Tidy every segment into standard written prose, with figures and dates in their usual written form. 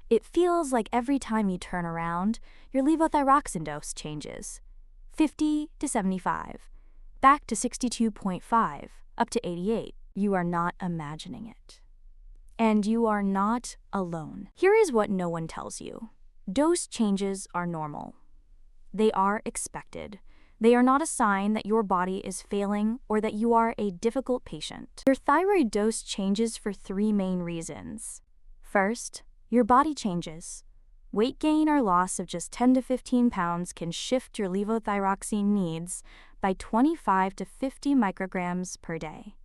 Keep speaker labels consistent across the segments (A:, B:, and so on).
A: It feels like every time you turn around, your levothyroxine dose changes. 50 to 75, back to 62.5, up to 88. You are not imagining it. And you are not alone. Here is what no one tells you. Dose changes are normal. They are expected. They are not a sign that your body is failing or that you are a difficult patient. Your thyroid dose changes for 3 main reasons. First, your body changes. Weight gain or loss of just 10 to 15 pounds can shift your levothyroxine needs by 25 to 50 micrograms per day.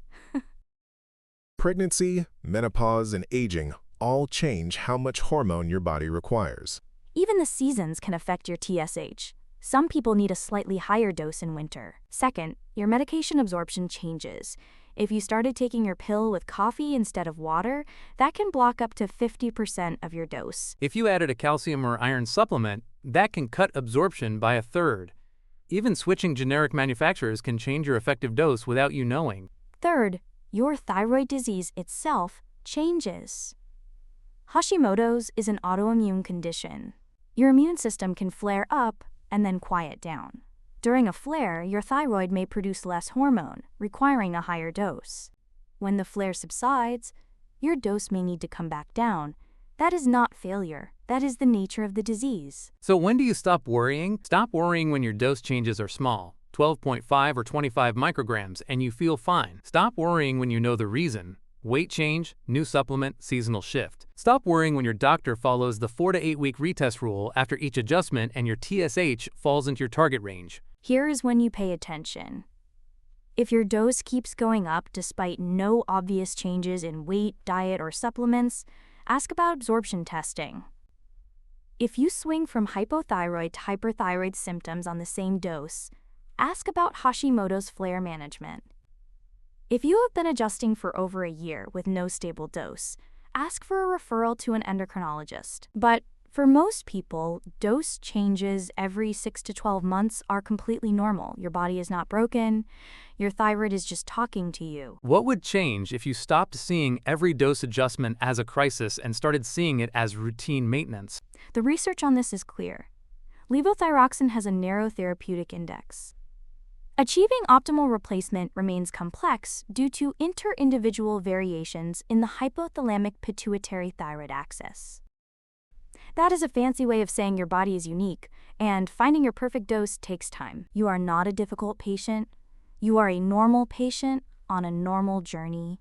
B: Pregnancy, menopause, and aging all change how much hormone your body requires.
A: Even the seasons can affect your TSH. Some people need a slightly higher dose in winter. Second, your medication absorption changes. If you started taking your pill with coffee instead of water, that can block up to 50% of your dose.
C: If you added a calcium or iron supplement, that can cut absorption by a third. Even switching generic manufacturers can change your effective dose without you knowing.
A: Third, your thyroid disease itself changes. Hashimoto's is an autoimmune condition. Your immune system can flare up and then quiet down. During a flare, your thyroid may produce less hormone, requiring a higher dose. When the flare subsides, your dose may need to come back down. That is not failure. That is the nature of the disease.
C: So when do you stop worrying? Stop worrying when your dose changes are small, 12.5 or 25 micrograms, and you feel fine. Stop worrying when you know the reason. Weight change, new supplement, seasonal shift. Stop worrying when your doctor follows the 4 to 8 week retest rule after each adjustment and your TSH falls into your target range.
A: Here is when you pay attention. If your dose keeps going up despite no obvious changes in weight, diet, or supplements, ask about absorption testing. If you swing from hypothyroid to hyperthyroid symptoms on the same dose, ask about Hashimoto's flare management. If you have been adjusting for over a year with no stable dose, ask for a referral to an endocrinologist. But for most people, dose changes every 6 to 12 months are completely normal. Your body is not broken. Your thyroid is just talking to you.
C: What would change if you stopped seeing every dose adjustment as a crisis and started seeing it as routine maintenance?
A: The research on this is clear. Levothyroxine has a narrow therapeutic index. Achieving optimal replacement remains complex due to inter-individual variations in the hypothalamic pituitary thyroid axis. That is a fancy way of saying your body is unique, and finding your perfect dose takes time. You are not a difficult patient. You are a normal patient on a normal journey.